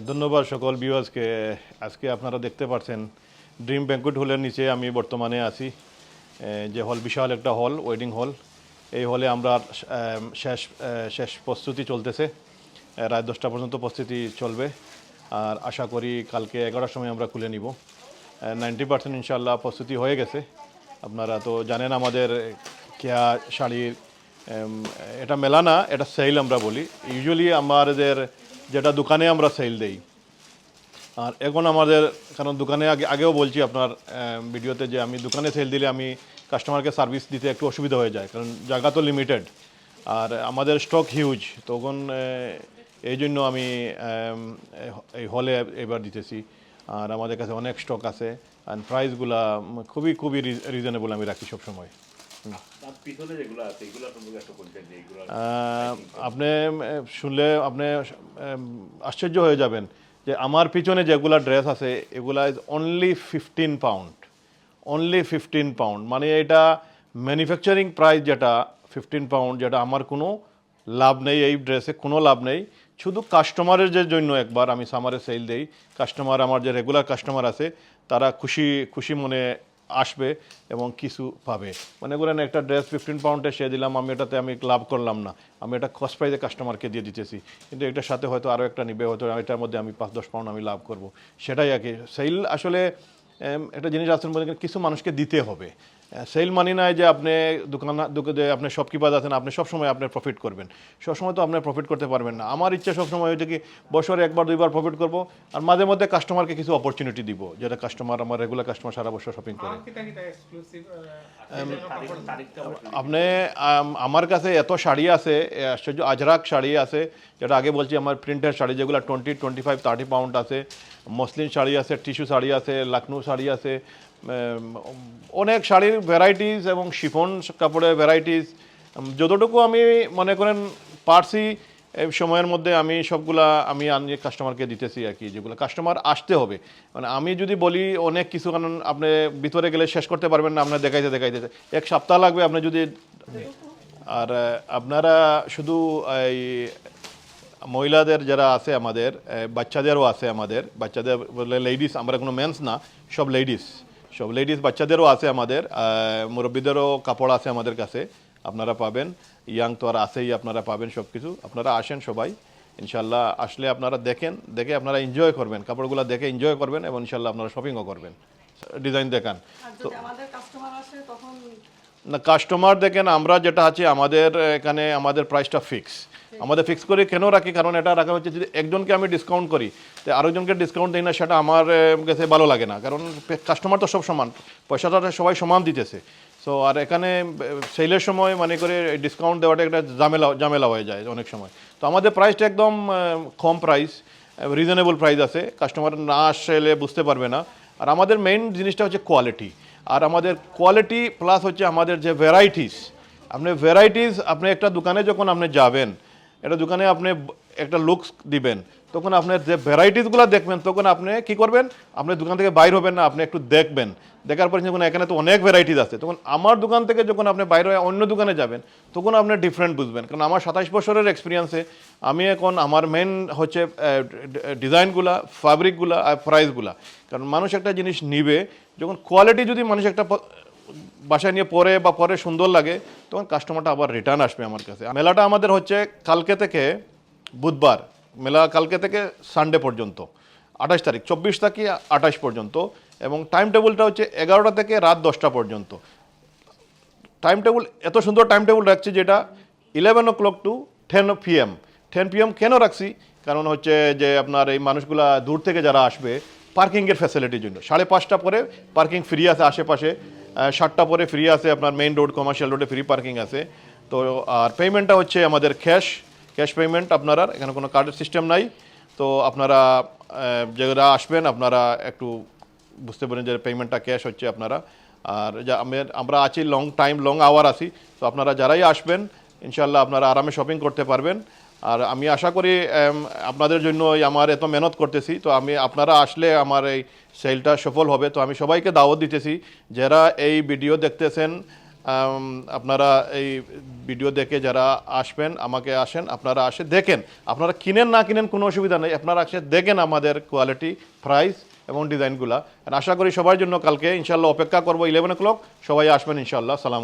ধন্যবাদ সকল ভিউয়ার্সকে। আজকে আপনারা দেখতে পাচ্ছেন ড্রিম ব্যাংকুয়েট হলের নিচে আমি বর্তমানে আছি। যে হল বিশাল একটা হল, ওয়েডিং হল। এই হলে আমরা শেষ প্রস্তুতি চলতেছে। রাত 10টা পর্যন্ত প্রস্তুতি চলবে, আর আশা করি কালকে 11টার সময় আমরা খুলে নিব। 90% ইনশাল্লাহ প্রস্তুতি হয়ে গেছে। আপনারা তো জানেন আমাদের কেয়া শাড়ির এটা মেলা না, এটা সেল আমরা বলি। ইউজুয়ালি আমাদের যেটা দোকানে আমরা সেল দেই, আর এখন আমাদের কারণ দোকানে আগেও বলছি আপনার ভিডিওতে যে আমি দোকানে সেল দিলে আমি কাস্টমারকে সার্ভিস দিতে একটু অসুবিধা হয়ে যায়, কারণ জায়গা তো লিমিটেড আর আমাদের স্টক হিউজ। তখন এই জন্য আমি এই হলে এবার দিতেছি। আর আমাদের কাছে অনেক স্টক আছে, আর প্রাইসগুলা খুবই রিজনেবল আমি রাখি সবসময়। আপনি শুনলে আপনি আশ্চর্য হয়ে যাবেন যে আমার পিছনে যেগুলা ড্রেস আছে এগুলা is only 15 pound. Only 15 pound, মানে এটা ম্যানুফ্যাকচারিং প্রাইস যেটা 15 পাউন্ড, যেটা আমার কোনো লাভ নেই, এই ড্রেসে কোনো লাভ নেই। শুধু কাস্টমারের যে জন্য একবার আমি সামারে সেল দেই। কাস্টমার আমার যে রেগুলার কাস্টমার আছে তারা খুশি মনে আসবে এবং কিছু পাবে। মনে করেন একটা ড্রেস 15 পাউন্ডে সে দিলাম, আমি এটাতে আমি লাভ করলাম না, আমি এটা কস্ট প্রাইসে কাস্টমারকে দিয়ে দিতেছি, কিন্তু এটার সাথে হয়তো আরও একটা নিবে, হয়তো এটার মধ্যে আমি 5-10 পাউন্ড আমি লাভ করব। সেটাই আর কি সেল। আসলে একটা জিনিস আছেন বলে কিছু মানুষকে দিতে হবে। সেল মানি নাই যে আপনি দোকানে আপনি শপকিপার আছেন, আপনি সবসময় আপনার প্রফিট করবেন। সবসময় তো আপনি প্রফিট করতে পারবেন না। আমার ইচ্ছা সবসময় হয়েছে কি বছরে 1-2বার প্রফিট করব, আর মাঝে মধ্যে কাস্টমারকে কিছু অপরচুনিটি দিব, যেটা কাস্টমার আমার রেগুলার কাস্টমার সারা বছর শপিং করে। আপনি আমার কাছে এত শাড়ি আছে, আশ্চর্য আজরাক শাড়ি আছে, যেটা আগে বলছি আমার প্রিন্টের শাড়ি যেগুলো 20, 25, 30 পাউন্ড আছে। মসলিন শাড়ি আছে, টিস্যু শাড়ি আছে, লখনৌ শাড়ি আছে, অনেক শাড়ির ভ্যারাইটিস এবং শিফন কাপড়ের ভ্যারাইটিস। যতটুকু আমি মনে করেন পারছি এই সময়ের মধ্যে আমি সবগুলা আমি আনিয়ে কাস্টমারকে দিতেছি আর কি, যেগুলো কাস্টমার আসতে হবে। মানে আমি যদি বলি অনেক কিছু, কারণ আপনি ভিতরে গেলে শেষ করতে পারবেন না, আপনার দেখাইতে 1 সপ্তাহ লাগবে আপনি যদি। আর আপনারা শুধু এই মহিলাদের যারা আছে আমাদের, বাচ্চাদেরও আছে আমাদের, বাচ্চাদের বলে লেডিস, আমরা কোনো মেন্স না, সব লেডিস বাচ্চাদেরও আছে আমাদের, মুরব্বীদেরও কাপড় আছে আমাদের কাছে, আপনারা পাবেন। ইয়াং তো আর আছেই, আপনারা পাবেন সব কিছু। আপনারা আসেন সবাই ইনশাল্লাহ। আসলে আপনারা দেখে আপনারা এনজয় করবেন, কাপড়গুলো দেখে এনজয় করবেন এবং ইনশাল্লাহ আপনারা শপিংও করবেন, ডিজাইন দেখান। তো না, কাস্টমার দেখেন আমরা যেটা আছে আমাদের এখানে আমাদের প্রাইসটা আমাদের ফিক্স করে কেন রাখি, কারণ এটা রাখা হচ্ছে যদি একজনকে আমি ডিসকাউন্ট করি তো আরেকজনকে ডিসকাউন্ট দিই না, সেটা আমার কাছে ভালো লাগে না, কারণ কাস্টমার তো সব সমান, পয়সাটা সবাই সমান দিতেছে। সো আর এখানে সেলের সময় মানে করে ডিসকাউন্ট দেওয়াটা একটা ঝামেলা হয়ে যায় অনেক সময়। তো আমাদের প্রাইসটা একদম কম প্রাইস, রিজনেবল প্রাইস আছে, কাস্টমার না আসলে বুঝতে পারবে না। আর আমাদের মেইন জিনিসটা হচ্ছে কোয়ালিটি, আর আমাদের কোয়ালিটি প্লাস হচ্ছে আমাদের যে ভ্যারাইটিস। আপনি একটা দোকানে যখন আপনি যাবেন, একটা দোকানে আপনি একটা লুকস দিবেন, তখন আপনার যে ভ্যারাইটিসগুলো দেখবেন, তখন আপনি কী করবেন, আপনি দোকান থেকে বাইর হবেন না, আপনি একটু দেখবেন। দেখার পরে যখন এখানে তো অনেক ভ্যারাইটিস আছে, তখন আমার দোকান থেকে যখন আপনি বাইরে হয়ে অন্য দোকানে যাবেন, তখন আপনি ডিফারেন্ট বুঝবেন। কারণ আমার 27 বছরের এক্সপিরিয়েন্সে আমি এখন আমার মেন হচ্ছে ডিজাইনগুলা, ফ্যাব্রিকগুলা আর প্রাইসগুলা। কারণ মানুষ একটা জিনিস নিবে, যখন কোয়ালিটি যদি মানুষ একটা বাসায় নিয়ে পরে সুন্দর লাগে, তখন কাস্টমারটা আবার রিটার্ন আসবে আমার কাছে। মেলাটা আমাদের হচ্ছে কালকে থেকে বুধবার, মেলা কালকে থেকে সানডে পর্যন্ত, 28 তারিখ, 24 থেকে 28 পর্যন্ত। এবং টাইম টেবিলটা হচ্ছে 11টা থেকে রাত 10টা পর্যন্ত। টাইম টেবিল এত সুন্দর টাইম টেবিল রাখছি, যেটা 11 o'clock to 10 PM। 10 PM কেন রাখছি, কারণ হচ্ছে যে আপনার এই মানুষগুলা দূর থেকে যারা আসবে পার্কিংয়ের ফ্যাসিলিটির জন্য। 5:30 পরে পার্কিং ফ্রি আছে আশেপাশে, 7টা পরে ফ্রি আছে, আপনার মেইন রোড কমার্শিয়াল রোডে ফ্রি পার্কিং আছে। তো আর পেমেন্টটা হচ্ছে আমাদের ক্যাশ পেমেন্ট, আপনারা এখানে কোনো কার্ডের সিস্টেম নাই। তো আপনারা যারা আসবেন আপনারা একটু বুঝতে পারেন যে পেমেন্টটা ক্যাশ হচ্ছে আপনারা। আর যা আমরা আছি লং আওয়ার আছি, তো আপনারা যারাই আসবেন ইনশাল্লাহ আপনারা আরামে শপিং করতে পারবেন। আর আমি আশা করি আপনাদের জন্য আমার এত মেহনত করতেছি, তো আপনারা আসলে আমার এই সেলটা সফল হবে। তো আমি সবাইকে দাওয়াত দিতেছি, যারা এই ভিডিও দেখতেছেন আপনারা এই ভিডিও দেখে যারা আসবেন আমাকে আসেন, আপনারা আসে দেখেন, আপনারা কিনেন না কিনেন কোনো অসুবিধা নেই, আপনারা আসে দেখেন আমাদের কোয়ালিটি, প্রাইস এবং ডিজাইনগুলা। আশা করি সবার জন্য কালকে ইনশাল্লাহ অপেক্ষা করবো 11 o'clock, সবাই আসবেন ইনশাল্লাহ। সালাম।